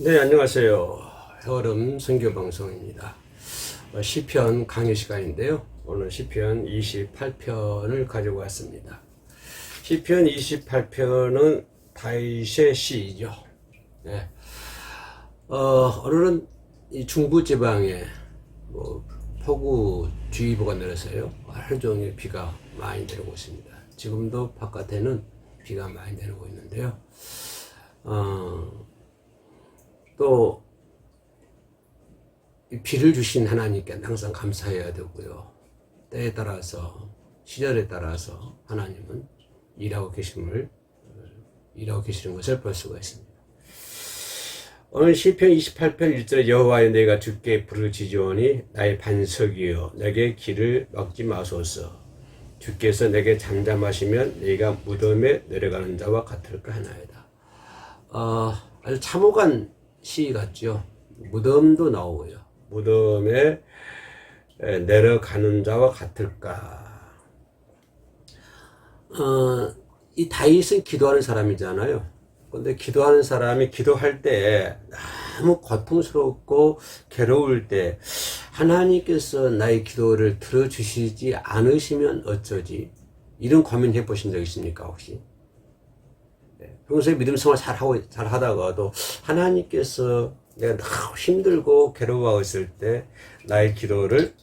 네, 안녕하세요. 여름 선교방송입니다. 시편 강의 시간인데요. 오늘 시편 28편을 가지고 왔습니다. 시편 28편은 다윗의 시이죠. 네. 오늘은 이 중부지방에 폭우주의보가 내려서요. 하루 종일 비가 많이 내리고 있습니다. 지금도 바깥에는 비가 많이 내리고 있는데요. 또 비를 주신 하나님께 항상 감사해야 되고요. 때에 따라서 시절에 따라서 하나님은 일하고 계시는 것을 볼 수가 있습니다. 오늘 시편 28편 1절에 여호와여 내가 주께 부르짖으오니 나의 반석이여 내게 길을 막지 마소서. 주께서 내게 잠잠하시면 내가 무덤에 내려가는 자와 같을까 하나이다. 아주 참혹한 시 같죠. 무덤도 나오고요. 무덤에 내려가는 자와 같을까. 이 다윗은 기도하는 사람이잖아요. 근데 기도하는 사람이 기도할 때 너무 고통스럽고 괴로울 때 하나님께서 나의 기도를 들어주시지 않으시면 어쩌지? 이런 고민해 보신 적 있습니까, 혹시? 평소에 믿음 생활 잘 하다가도 하나님께서 내가 너무 힘들고 괴로워하고 있을 때 나의 기도를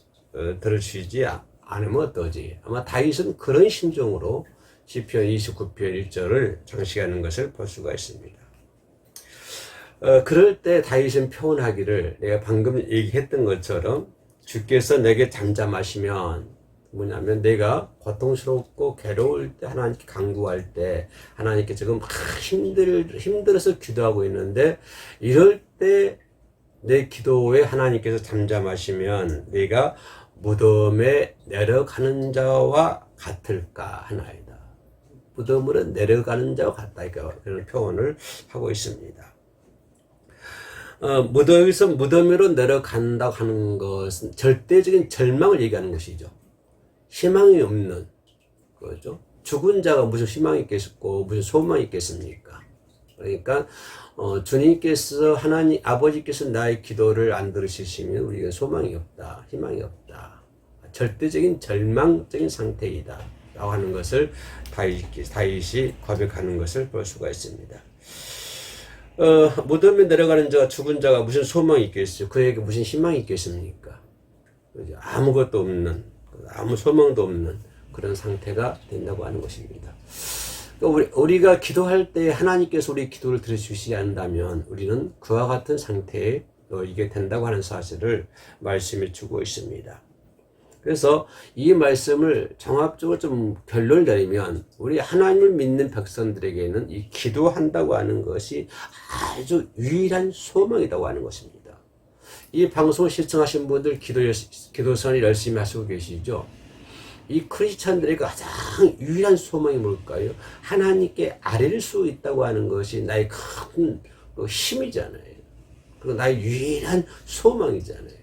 들어주시지 않으면 어떠지? 아마 다윗은 그런 심정으로 시편 29편 1절을 장식하는 것을 볼 수가 있습니다. 그럴 때 다윗은 표현하기를 내가 방금 얘기했던 것처럼 주께서 내게 잠잠하시면 뭐냐면 내가 고통스럽고 괴로울 때 하나님께 간구할 때 하나님께 지금 힘들어서 기도하고 있는데 이럴 때 내 기도에 하나님께서 잠잠하시면 내가 무덤에 내려가는 자와 같을까 하나이다. 무덤으로 내려가는 자와 같다. 그런 표현을 하고 있습니다. 여기서 무덤으로 내려간다고 하는 것은 절대적인 절망을 얘기하는 것이죠. 희망이 없는 거죠. 죽은 자가 무슨 희망이 있겠고 무슨 소망이 있겠습니까? 그러니까 주님께서 하나님 아버지께서 나의 기도를 안 들으시면 우리가 소망이 없다, 희망이 없다, 절대적인 절망적인 상태이다 라고 하는 것을 다윗이 고백하는 것을 볼 수가 있습니다. 무덤에 내려가는 자가 죽은 자가 무슨 소망이 있겠어요? 그에게 무슨 희망이 있겠습니까? 아무것도 없는, 아무 소망도 없는 그런 상태가 된다고 하는 것입니다. 우리가 기도할 때 하나님께서 우리 기도를 들어주시지 않는다면 우리는 그와 같은 상태에 놓이게 된다고 하는 사실을 말씀해 주고 있습니다. 그래서 이 말씀을 종합적으로 좀 결론을 내리면 우리 하나님을 믿는 백성들에게는 이 기도한다고 하는 것이 아주 유일한 소망이라고 하는 것입니다. 이 방송을 시청하신 분들 기도선을 열심히 하시고 계시죠? 이 크리스찬들의 가장 유일한 소망이 뭘까요? 하나님께 아뢰를 수 있다고 하는 것이 나의 큰 힘이잖아요. 그리고 나의 유일한 소망이잖아요.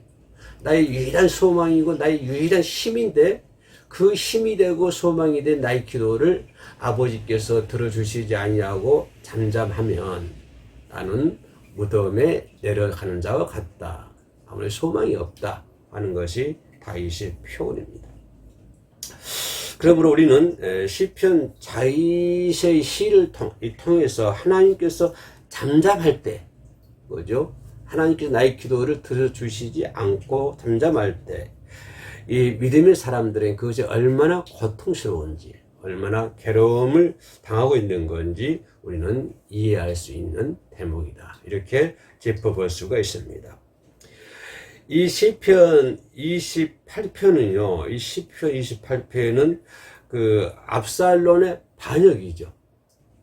나의 유일한 소망이고 나의 유일한 힘인데 그 힘이 되고 소망이 된 나의 기도를 아버지께서 들어주시지 아니하고 잠잠하면 나는 무덤에 내려가는 자와 같다. 아무리 소망이 없다 하는 것이 다윗의 표현입니다. 그러므로 우리는 시편 다윗의 시를 통해서 하나님께서 잠잠할 때, 뭐죠? 하나님께서 나의 기도를 들어주시지 않고 잠잠할 때, 이 믿음의 사람들은 그것이 얼마나 고통스러운지, 얼마나 괴로움을 당하고 있는 건지 우리는 이해할 수 있는 대목이다. 이렇게 짚어볼 수가 있습니다. 이 시편 28편은요, 이 시편 28편은 그 압살롬의 반역이죠.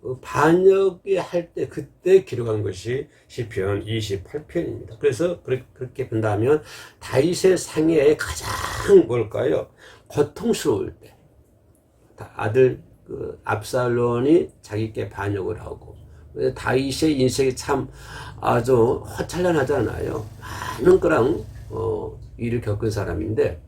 그 반역이 할 때 그때 기록한 것이 시편 28편입니다. 그래서 그렇게 본다면 다윗의 생애에 가장 뭘까요? 고통스러울 때 아들 그 압살롬이 자기께 반역을 하고 다윗의 인생이 참 아주 허찬란하잖아요. 많은 거랑 일을 겪은 사람인데,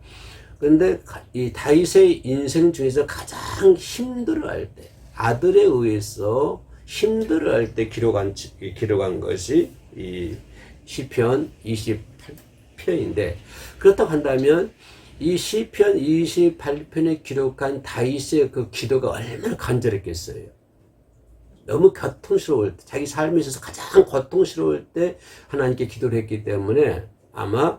그런데 이 다윗의 인생 중에서 가장 힘들어할 때, 아들에 의해서 힘들어할 때 기록한 것이 이 시편 28편인데, 그렇다고 한다면 이 시편 28편에 기록한 다윗의 그 기도가 얼마나 간절했겠어요. 너무 고통스러울 때, 자기 삶에 있어서 가장 고통스러울 때 하나님께 기도를 했기 때문에 아마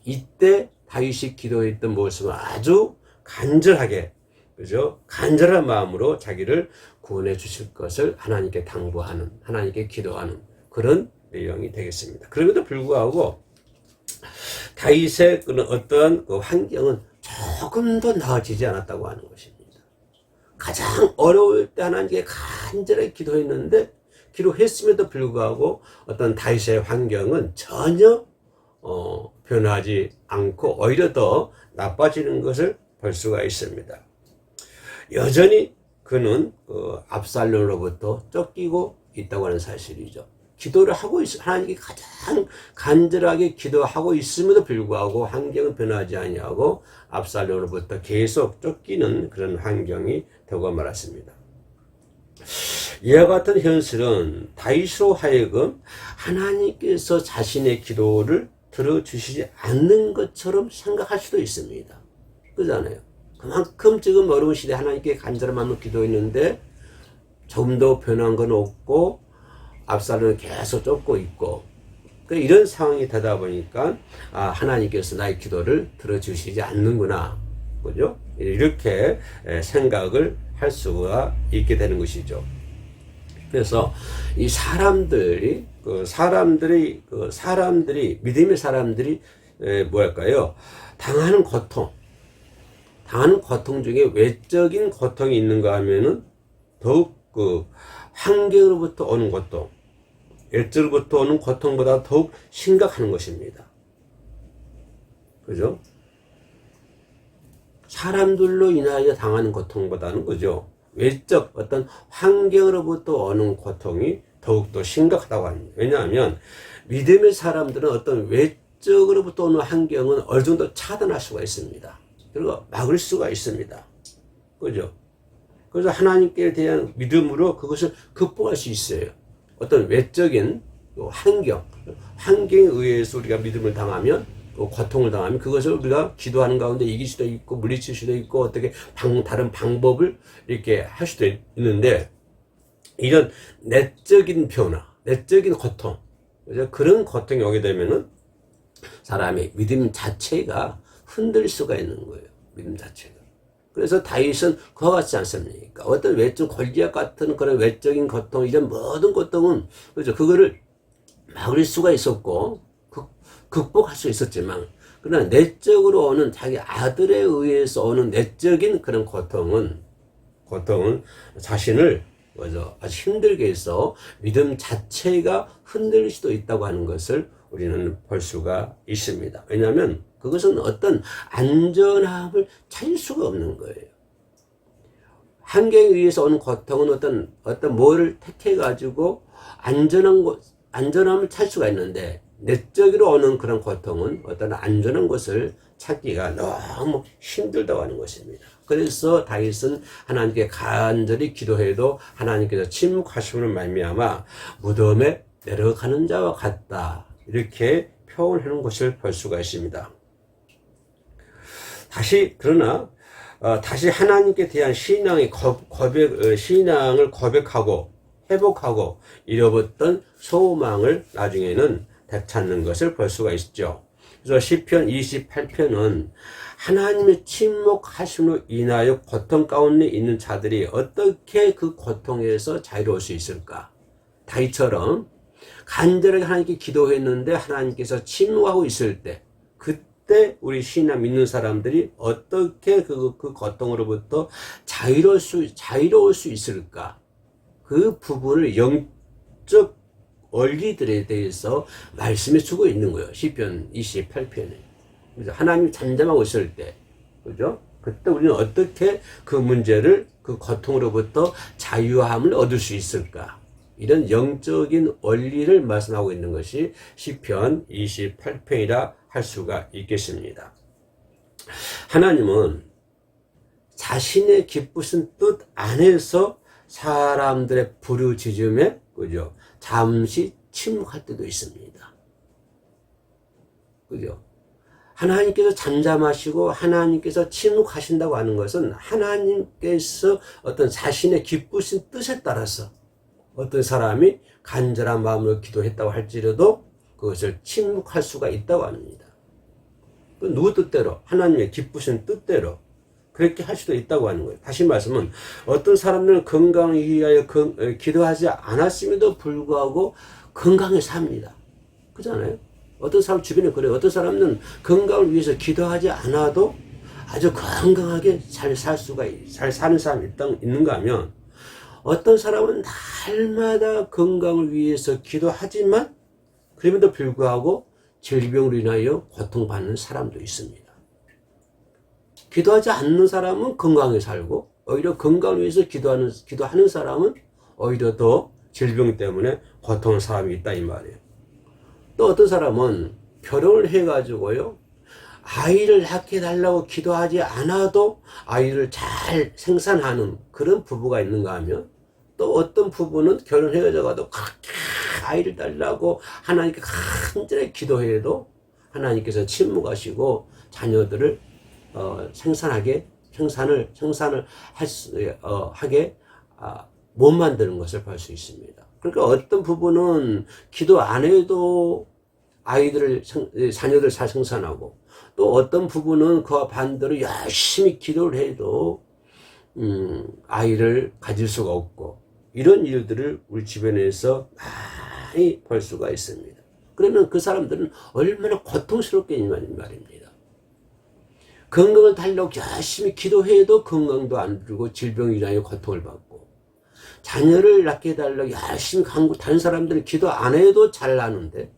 이때 다윗이 기도했던 모습은 아주 간절하게, 그죠? 간절한 마음으로 자기를 구원해 주실 것을 하나님께 당부하는, 하나님께 기도하는 그런 내용이 되겠습니다. 그럼에도 불구하고 다윗의 그런 어떤 그 환경은 조금 더 나아지지 않았다고 하는 것입니다. 가장 어려울 때 하나님께 간절하게 기도했는데, 기도했음에도 불구하고 어떤 다윗의 환경은 전혀 변하지 않고 오히려 더 나빠지는 것을 볼 수가 있습니다. 여전히 그는 압살롬으로부터 쫓기고 있다고 하는 사실이죠. 기도를 하고 하나님께 가장 간절하게 기도하고 있음에도 불구하고 환경은 변하지 아니하고 압살롬으로부터 계속 쫓기는 그런 환경이 되고 말았습니다. 이와 같은 현실은 다윗으로 하여금 하나님께서 자신의 기도를 들어주시지 않는 것처럼 생각할 수도 있습니다. 그렇잖아요. 그만큼 지금 어려운 시대에 하나님께 간절한 마음으로 기도했는데 조금 더 변한 건 없고 압살롬은 계속 쫓고 있고, 이런 상황이 되다 보니까 하나님께서 나의 기도를 들어주시지 않는구나, 그죠? 이렇게 생각을 할 수가 있게 되는 것이죠. 그래서 이 사람들이 믿음의 사람들이 뭐랄까요? 당하는 고통 중에 외적인 고통이 있는가 하면은 더욱 환경으로부터 오는 고통, 외적으로부터 오는 고통보다 더욱 심각한 것입니다. 그죠? 사람들로 인하여 당하는 고통보다는, 그죠? 외적 어떤 환경으로부터 오는 고통이 더욱더 심각하다고 합니다. 왜냐하면 믿음의 사람들은 어떤 외적으로부터 오는 환경은 어느 정도 차단할 수가 있습니다. 그리고 막을 수가 있습니다. 그죠? 그래서 하나님께 대한 믿음으로 그것을 극복할 수 있어요. 어떤 외적인 환경에 의해서 우리가 믿음을 당하면, 고통을 당하면 그것을 우리가 기도하는 가운데 이길 수도 있고 물리칠 수도 있고 어떻게 다른 방법을 이렇게 할 수도 있는데, 이런 내적인 변화, 내적인 고통, 그런 고통이 오게 되면은 사람의 믿음 자체가 흔들릴 수가 있는 거예요. 믿음 자체가. 그래서 다윗은 그와 같지 않습니까? 어떤 외적 골리앗 같은 그런 외적인 고통, 이런 모든 고통은, 그죠? 그거를 막을 수가 있었고 극복할 수 있었지만, 그러나 내적으로 오는 자기 아들에 의해서 오는 내적인 그런 고통은 자신을 아주 힘들게 해서 믿음 자체가 흔들릴 수도 있다고 하는 것을 우리는 볼 수가 있습니다. 왜냐하면 그것은 어떤 안전함을 찾을 수가 없는 거예요. 환경에 의해서 오는 고통은 어떤 뭐를 택해가지고 안전함을 찾을 수가 있는데, 내적으로 오는 그런 고통은 어떤 안전한 것을 찾기가 너무 힘들다고 하는 것입니다. 그래서 다윗은 하나님께 간절히 기도해도 하나님께서 침묵하심으로 말미암아 무덤에 내려가는 자와 같다, 이렇게 표현해 놓은 것을 볼 수가 있습니다. 다시 하나님께 대한 신앙을 고백하고 회복하고 잃어버렸던 소망을 나중에는 되찾는 것을 볼 수가 있죠. 그래서 시편 28편은 하나님의 침묵하심으로 인하여 고통 가운데 있는 자들이 어떻게 그 고통에서 자유로울 수 있을까? 다윗처럼 간절하게 하나님께 기도했는데 하나님께서 침묵하고 있을 때, 그때 우리 신앙 믿는 사람들이 어떻게 그 고통으로부터 자유로울 수 있을까? 그 부분을 영적 원리들에 대해서 말씀해 주고 있는 거예요. 시편 28편에. 그래서 하나님이 잠잠하고 있을 때, 그죠? 그때 우리는 어떻게 그 문제를, 그 고통으로부터 자유함을 얻을 수 있을까? 이런 영적인 원리를 말씀하고 있는 것이 시편 28편이라 할 수가 있겠습니다. 하나님은 자신의 기쁘신 뜻 안에서 사람들의 부르짖음에, 그죠? 잠시 침묵할 때도 있습니다. 그죠? 하나님께서 잠잠하시고 하나님께서 침묵하신다고 하는 것은 하나님께서 어떤 자신의 기쁘신 뜻에 따라서 어떤 사람이 간절한 마음으로 기도했다고 할지라도 그것을 침묵할 수가 있다고 합니다. 누구 뜻대로, 하나님의 기쁘신 뜻대로 그렇게 할 수도 있다고 하는 거예요. 다시 말씀은 어떤 사람들은 건강을 위하여 기도하지 않았음에도 불구하고 건강에 삽니다. 그렇잖아요. 어떤 사람 주변에 그래요. 어떤 사람은 건강을 위해서 기도하지 않아도 아주 건강하게 잘 사는 사람이 있는가 하면, 어떤 사람은 날마다 건강을 위해서 기도하지만 그럼에도 불구하고 질병으로 인하여 고통받는 사람도 있습니다. 기도하지 않는 사람은 건강하게 살고, 오히려 건강을 위해서 기도하는 사람은 오히려 더 질병 때문에 고통하는 사람이 있다 이 말이에요. 또 어떤 사람은 결혼을 해가지고요, 아이를 낳게 달라고 기도하지 않아도 아이를 잘 생산하는 그런 부부가 있는가 하면, 또 어떤 부부는 결혼해가지고도 그렇게 아이를 달라고 하나님께 간절히 기도해도 하나님께서 침묵하시고 자녀들을 생산을 하게 못 만드는 것을 볼 수 있습니다. 그러니까 어떤 부부는 기도 안 해도 자녀들 잘 생산하고, 또 어떤 부부는 그와 반대로 열심히 기도를 해도 아이를 가질 수가 없고, 이런 일들을 우리 주변에서 많이 볼 수가 있습니다. 그러면 그 사람들은 얼마나 고통스럽게 말입니다. 건강을 달라고 열심히 기도해도 건강도 안 들고 질병으로 인하여 고통을 받고, 자녀를 낳게 해달라고 열심히 다른 사람들은 기도 안 해도 잘 나는데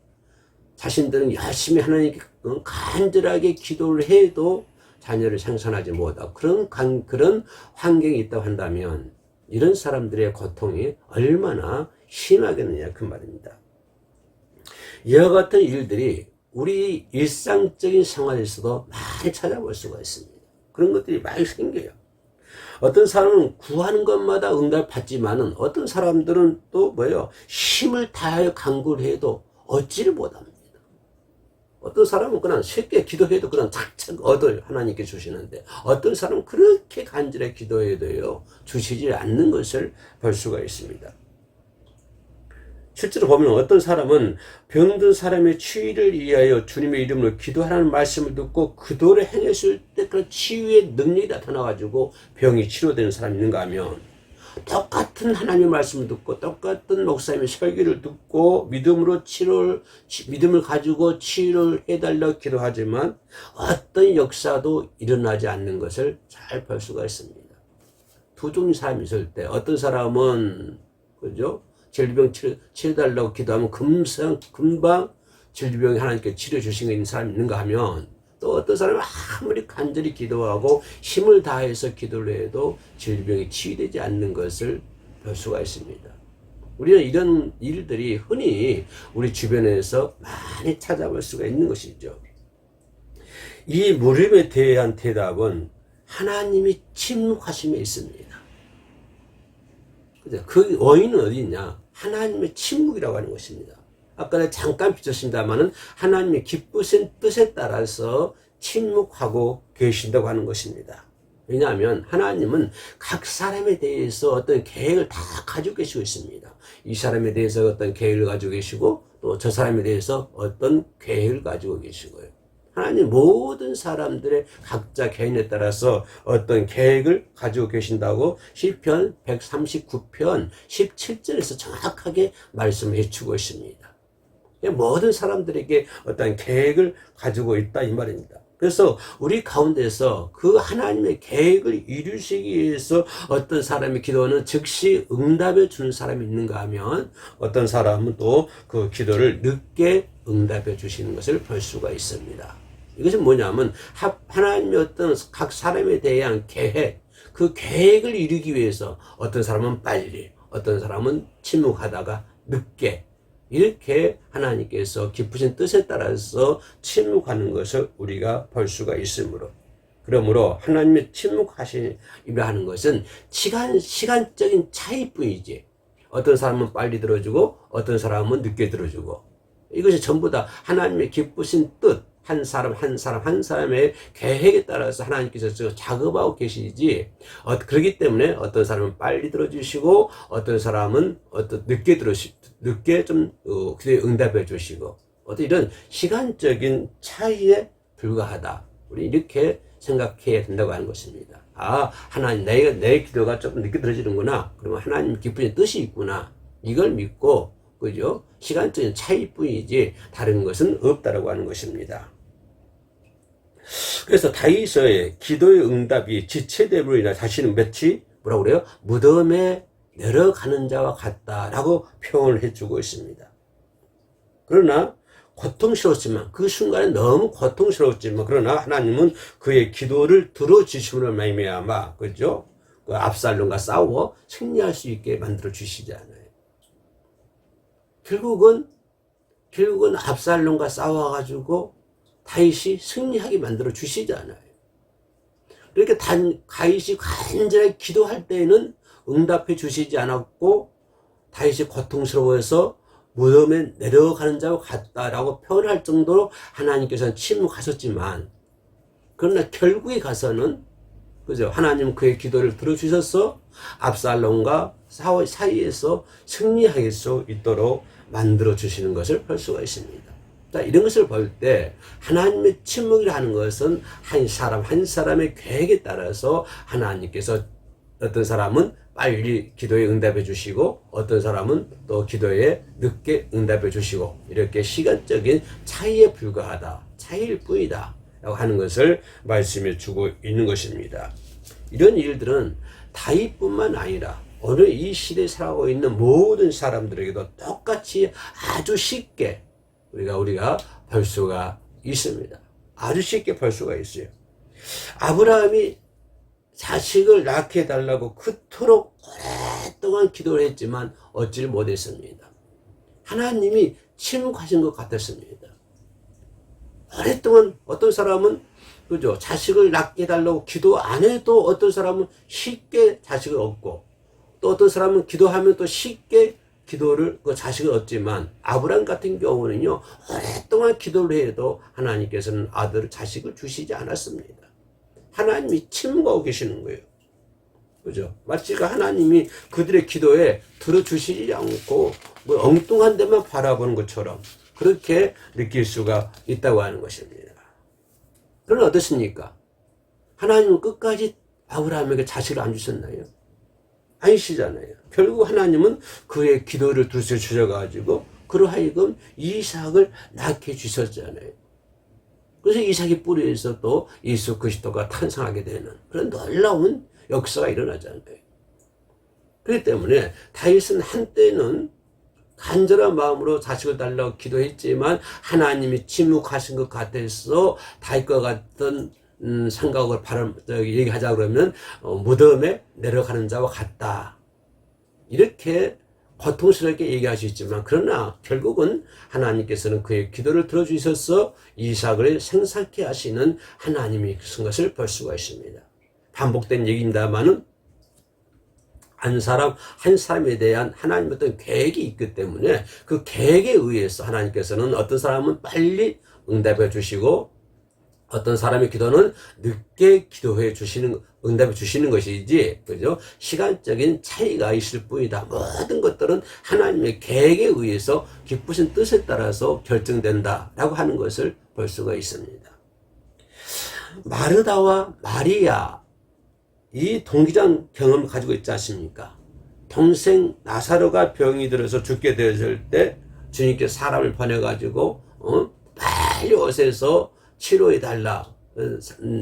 자신들은 열심히 하나님께 간절하게 기도를 해도 자녀를 생산하지 못하고, 그런 환경이 있다고 한다면 이런 사람들의 고통이 얼마나 심하겠느냐 그 말입니다. 이와 같은 일들이 우리 일상적인 생활에서도 많이 찾아볼 수가 있습니다. 그런 것들이 많이 생겨요. 어떤 사람은 구하는 것마다 응답받지만은, 어떤 사람들은 또 힘을 다하여 간구를 해도 얻지를 못합니다. 어떤 사람은 그냥 쉽게 기도해도 그냥 착착 하나님께 주시는데, 어떤 사람은 그렇게 간절히 기도해도요 주시지 않는 것을 볼 수가 있습니다. 실제로 보면 어떤 사람은 병든 사람의 치유를 위하여 주님의 이름으로 기도하라는 말씀을 듣고 기도를 행했을 때 그 치유의 능력이 나타나가지고 병이 치료되는 사람이 있는가 하면, 똑같은 하나님의 말씀을 듣고 똑같은 목사님의 설교를 듣고 믿음을 가지고 치유를 해달라고 기도하지만 어떤 역사도 일어나지 않는 것을 잘 볼 수가 있습니다. 두 종류 사람이 있을 때, 어떤 사람은 그죠? 질병 치료해달라고 기도하면 금방 질병이 하나님께 치료 주신 게 있는 사람이 있는가 하면, 또 어떤 사람은 아무리 간절히 기도하고 힘을 다해서 기도를 해도 질병이 치유되지 않는 것을 볼 수가 있습니다. 우리는 이런 일들이 흔히 우리 주변에서 많이 찾아볼 수가 있는 것이죠. 이 물음에 대한 대답은 하나님이 침묵하심에 있습니다. 그 원인은 어디 있냐? 하나님의 침묵이라고 하는 것입니다. 아까 잠깐 비쳤습니다만은 하나님의 기쁘신 뜻에 따라서 침묵하고 계신다고 하는 것입니다. 왜냐하면 하나님은 각 사람에 대해서 어떤 계획을 다 가지고 계시고 있습니다. 이 사람에 대해서 어떤 계획을 가지고 계시고, 또 저 사람에 대해서 어떤 계획을 가지고 계시고요. 하나님 모든 사람들의 각자 개인에 따라서 어떤 계획을 가지고 계신다고 시편 139편 17절에서 정확하게 말씀해 주고 있습니다. 모든 사람들에게 어떤 계획을 가지고 있다 이 말입니다. 그래서 우리 가운데서 그 하나님의 계획을 이루시기 위해서 어떤 사람이 기도하는 즉시 응답해 주는 사람이 있는가 하면, 어떤 사람은 또 그 기도를 늦게 응답해 주시는 것을 볼 수가 있습니다. 이것은 뭐냐면 하나님의 어떤 각 사람에 대한 계획, 그 계획을 이루기 위해서 어떤 사람은 빨리, 어떤 사람은 침묵하다가 늦게, 이렇게 하나님께서 기쁘신 뜻에 따라서 침묵하는 것을 우리가 볼 수가 있으므로, 그러므로 하나님의 침묵하심이라 하는 것은 시간적인 차이뿐이지 어떤 사람은 빨리 들어주고 어떤 사람은 늦게 들어주고, 이것이 전부 다 하나님의 기쁘신 뜻, 한 사람 한 사람 한 사람의 계획에 따라서 하나님께서 작업하고 계시지, 그렇기 때문에 어떤 사람은 빨리 들어주시고 어떤 사람은 늦게 좀 그때 응답해 주시고, 어떤 이런 시간적인 차이에 불과하다, 우리 이렇게 생각해야 된다고 하는 것입니다. 하나님, 내 기도가 조금 늦게 들어지는구나, 그러면 하나님 기쁘신 뜻이 있구나, 이걸 믿고, 그죠? 시간적인 차이뿐이지 다른 것은 없다라고 하는 것입니다. 그래서 다윗의 기도의 응답이 지체됨으로 인해 자신은 뭐라고 그래요? 무덤에 내려가는 자와 같다라고 표현을 해주고 있습니다. 그러나 고통스러웠지만, 그 순간에 너무 고통스러웠지만, 그러나 하나님은 그의 기도를 들어주심으로 말미암아, 그죠? 그 압살롬과 싸워 승리할 수 있게 만들어 주시지 않아요. 결국은 압살롬과 싸워가지고 다윗이 승리하게 만들어 주시지 않아요. 그렇게 다윗이 간절하게 기도할 때에는 응답해 주시지 않았고, 다윗이 고통스러워서 무덤에 내려가는 자와 같다라고 표현할 정도로 하나님께서는 침묵하셨지만, 그러나 결국에 가서는, 그죠? 하나님은 그의 기도를 들어주셔서 압살롬과 사이에서 승리할 수 있도록 만들어 주시는 것을 볼 수가 있습니다. 자, 이런 것을 볼 때 하나님의 침묵이라는 것은 한 사람 한 사람의 계획에 따라서 하나님께서 어떤 사람은 빨리 기도에 응답해 주시고 어떤 사람은 또 기도에 늦게 응답해 주시고, 이렇게 시간적인 차이에 불과하다, 차이일 뿐이다 라고 하는 것을 말씀해 주고 있는 것입니다. 이런 일들은 다윗뿐만 아니라 오늘 이 시대에 살아가고 있는 모든 사람들에게도 똑같이 아주 쉽게 우리가 볼 수가 있습니다. 아주 쉽게 볼 수가 있어요. 아브라함이 자식을 낳게 해달라고 그토록 오랫동안 기도를 했지만 얻지를 못했습니다. 하나님이 침묵하신 것 같았습니다. 오랫동안 어떤 사람은, 그죠, 자식을 낳게 해달라고 기도 안 해도 어떤 사람은 쉽게 자식을 얻고, 또 어떤 사람은 기도하면 또 쉽게 그 자식을 얻지만, 아브라함 같은 경우는요, 오랫동안 기도를 해도 하나님께서는 자식을 주시지 않았습니다. 하나님이 침묵하고 계시는 거예요. 그죠? 마치 하나님이 그들의 기도에 들어주시지 않고 엉뚱한 데만 바라보는 것처럼 그렇게 느낄 수가 있다고 하는 것입니다. 그러나 어떻습니까? 하나님은 끝까지 아브라함에게 자식을 안 주셨나요? 아니시잖아요. 결국 하나님은 그의 기도를 들으셔가지고 그로 하여금 이삭을 낳게 주셨잖아요. 그래서 이삭의 뿌리에서 또 예수 그리스도가 탄생하게 되는 그런 놀라운 역사가 일어나잖아요. 그렇기 때문에 다윗은 한때는 간절한 마음으로 자식을 달라고 기도했지만 하나님이 침묵하신 것 같아서 다윗과 같은 생각을 얘기하자 그러면 무덤에 내려가는 자와 같다, 이렇게 고통스럽게 얘기할 수 있지만, 그러나 결국은 하나님께서는 그의 기도를 들어주셔서 이삭을 생사케 하시는 하나님이 쓴 것을 볼 수가 있습니다. 반복된 얘기입니다만은 한 사람에 대한 하나님의 어떤 계획이 있기 때문에 그 계획에 의해서 하나님께서는 어떤 사람은 빨리 응답해 주시고 어떤 사람의 기도는 늦게 응답해 주시는 것이지, 그죠? 시간적인 차이가 있을 뿐이다. 모든 것들은 하나님의 계획에 의해서 기쁘신 뜻에 따라서 결정된다라고 하는 것을 볼 수가 있습니다. 마르다와 마리아, 이 동기장 경험을 가지고 있지 않습니까? 동생 나사로가 병이 들어서 죽게 되었을 때 주님께서 사람을 보내가지고 빨리 오셔서 치료해달라,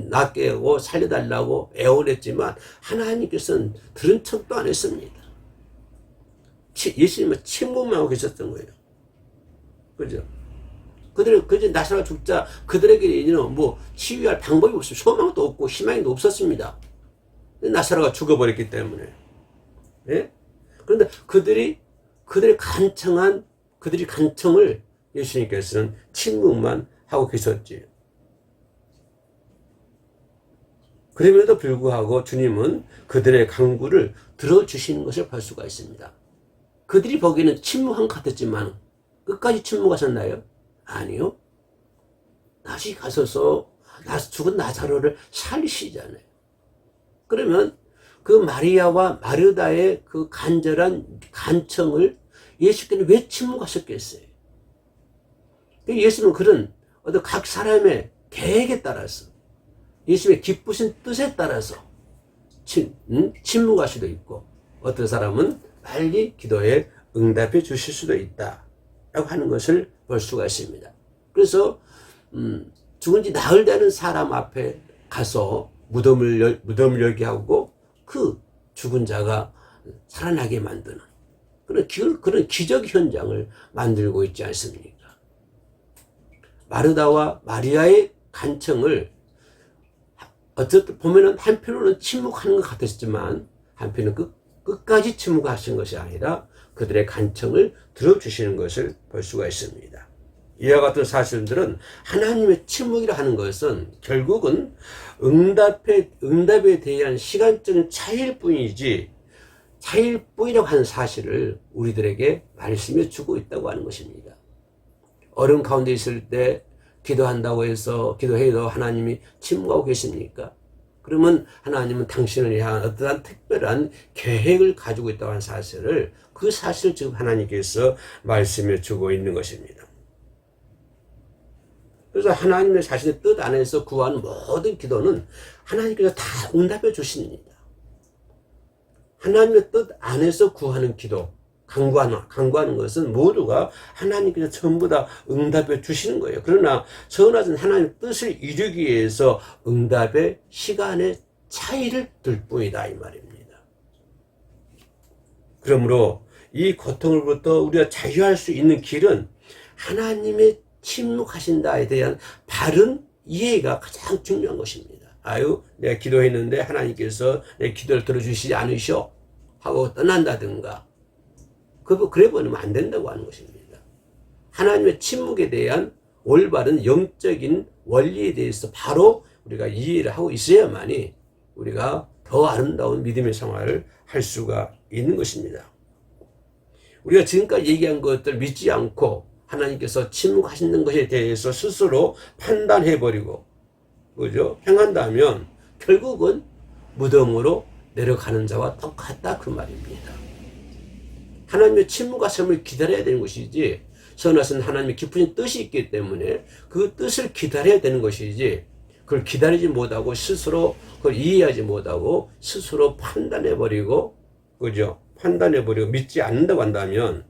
낫게 하고 살려달라고 애원했지만 하나님께서는 들은 척도 안 했습니다. 예수님은 침묵만 하고 계셨던 거예요. 그죠? 그들이 나사로가 죽자 그들에게는 뭐 치유할 방법이 없어요. 소망도 없고 희망도 없었습니다. 나사로가 죽어버렸기 때문에. 예? 그런데 그들이 간청을 예수님께서는 침묵만 하고 계셨지. 그럼에도 불구하고 주님은 그들의 간구를 들어주시는 것을 볼 수가 있습니다. 그들이 보기에는 침묵한 것 같았지만 끝까지 침묵하셨나요? 아니요. 다시 가서서 죽은 나사로를 살리시잖아요. 그러면 그 마리아와 마르다의 그 간절한 간청을 예수께는 왜 침묵하셨겠어요? 예수는 그런 어떤 각 사람의 계획에 따라서 예수의 기쁘신 뜻에 따라서 침묵할 수도 있고 어떤 사람은 빨리 기도에 응답해 주실 수도 있다라고 하는 것을 볼 수가 있습니다. 그래서 죽은 지 나흘되는 사람 앞에 가서 무덤을 열게 하고 그 죽은 자가 살아나게 만드는 그런 기적 현장을 만들고 있지 않습니까? 마르다와 마리아의 간청을 어쨌든 보면은 한편으로는 침묵하는 것 같았지만 한편은 끝까지 침묵하신 것이 아니라 그들의 간청을 들어주시는 것을 볼 수가 있습니다. 이와 같은 사실들은 하나님의 침묵이라 하는 것은 결국은 응답에 대한 시간적인 차이일 뿐이지 차이일 뿐이라고 하는 사실을 우리들에게 말씀해 주고 있다고 하는 것입니다. 어려움 가운데 있을 때 기도한다고 해서 기도해도 하나님이 침묵하고 계십니까? 그러면 하나님은 당신을 향한 어떠한 특별한 계획을 가지고 있다고 하는 사실을 그 사실을 지금 하나님께서 말씀해 주고 있는 것입니다. 그래서 하나님의 자신의 뜻 안에서 구하는 모든 기도는 하나님께서 다 응답해 주십니다. 하나님의 뜻 안에서 구하는 기도, 간구하는 것은 모두가 하나님께서 전부 다 응답해 주시는 거예요. 그러나 선하신 하나님의 뜻을 이루기 위해서 응답의 시간의 차이를 둘 뿐이다 이 말입니다. 그러므로 이 고통으로부터 우리가 자유할 수 있는 길은 하나님의 침묵하신다에 대한 바른 이해가 가장 중요한 것입니다. 아유, 내가 기도했는데 하나님께서 내 기도를 들어주시지 않으셔 하고 떠난다든가 그래 버리면 안 된다고 하는 것입니다. 하나님의 침묵에 대한 올바른 영적인 원리에 대해서 바로 우리가 이해를 하고 있어야만이 우리가 더 아름다운 믿음의 생활을 할 수가 있는 것입니다. 우리가 지금까지 얘기한 것들 믿지 않고 하나님께서 침묵하시는 것에 대해서 스스로 판단해버리고 그죠? 행한다면 결국은 무덤으로 내려가는 자와 똑같다 그 말입니다. 하나님의 침묵하심을 기다려야 되는 것이지 선하신 하나님의 깊은 뜻이 있기 때문에 그 뜻을 기다려야 되는 것이지 그걸 기다리지 못하고 스스로 그걸 이해하지 못하고 스스로 판단해버리고 그죠? 판단해버리고 믿지 않는다고 한다면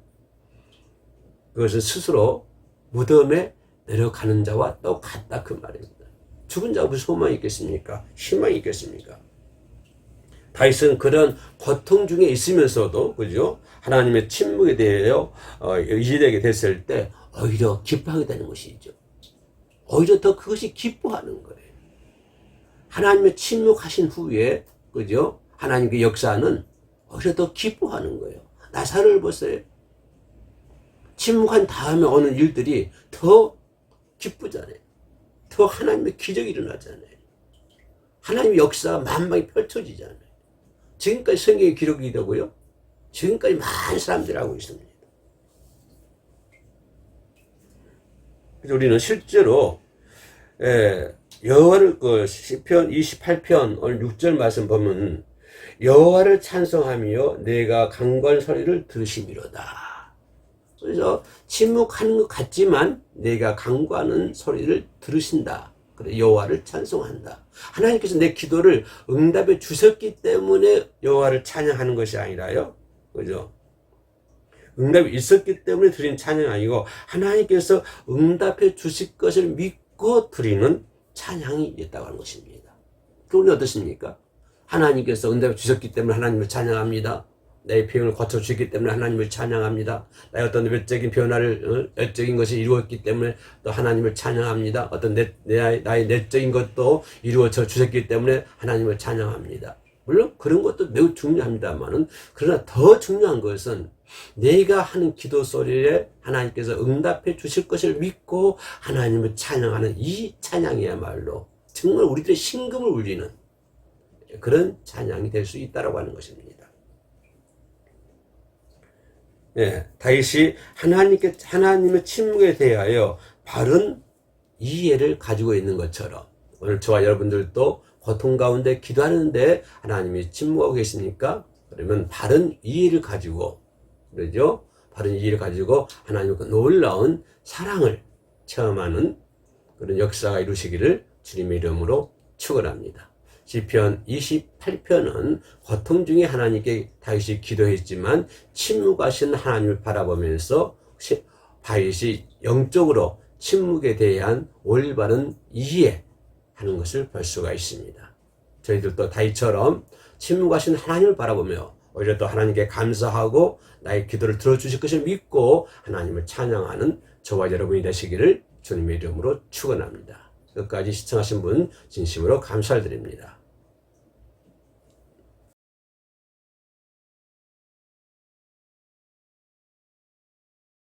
그것은 스스로 무덤에 내려가는 자와 똑같다 그 말입니다. 죽은 자가 무슨 소망이 있겠습니까? 희망이 있겠습니까? 다윗은 그런 고통 중에 있으면서도 그죠? 하나님의 침묵에 대하여 의지되게 됐을 때 오히려 기뻐하게 되는 것이죠. 오히려 더 그것이 기뻐하는 거예요. 하나님의 침묵하신 후에 그죠? 하나님의 역사는 오히려 더 기뻐하는 거예요. 나사로를 보세요. 침묵한 다음에 오는 일들이 더 기쁘잖아요. 더 하나님의 기적이 일어나잖아요. 하나님의 역사가 만방에 펼쳐지잖아요. 지금까지 성경에 기록이 되고요. 지금까지 많은 사람들이 하고 있습니다. 그래서 우리는 실제로 여호와를 시편 28편 오늘 6절 말씀 보면 여호와를 찬송하며 내가 강구한 소리를 들으시미로다. 그래서 침묵하는 것 같지만 내가 간구하는 소리를 들으신다. 그래 여호와를 찬송한다. 하나님께서 내 기도를 응답해 주셨기 때문에 여호와를 찬양하는 것이 아니라요. 그죠? 응답이 있었기 때문에 드린 찬양이 아니고 하나님께서 응답해 주실 것을 믿고 드리는 찬양이 있다고 하는 것입니다. 그럼 어떻습니까? 하나님께서 응답해 주셨기 때문에 하나님을 찬양합니다. 내 병을 고쳐주셨기 때문에 하나님을 찬양합니다. 나의 어떤 외적인 변화를, 외적인 것이 이루었기 때문에 또 하나님을 찬양합니다. 어떤 나의 내적인 것도 이루어져 주셨기 때문에 하나님을 찬양합니다. 물론 그런 것도 매우 중요합니다만은 그러나 더 중요한 것은 내가 하는 기도 소리에 하나님께서 응답해 주실 것을 믿고 하나님을 찬양하는 이 찬양이야말로 정말 우리들의 심금을 울리는 그런 찬양이 될 수 있다고 하는 것입니다. 예, 다윗이 하나님의 침묵에 대하여 바른 이해를 가지고 있는 것처럼 오늘 저와 여러분들도 고통 가운데 기도하는데 하나님이 침묵하고 계십니까? 그러면 바른 이해를 가지고, 그러죠? 바른 이해를 가지고 하나님의 그 놀라운 사랑을 체험하는 그런 역사가 이루시기를 주님의 이름으로 축원합니다. 시편 28편은 고통 중에 하나님께 다윗이 기도했지만 침묵하신 하나님을 바라보면서 다윗이 영적으로 침묵에 대한 올바른 이해하는 것을 볼 수가 있습니다. 저희들도 다윗처럼 침묵하신 하나님을 바라보며 오히려 또 하나님께 감사하고 나의 기도를 들어주실 것을 믿고 하나님을 찬양하는 저와 여러분이 되시기를 주님의 이름으로 축원합니다. 끝까지 시청하신 분 진심으로 감사드립니다.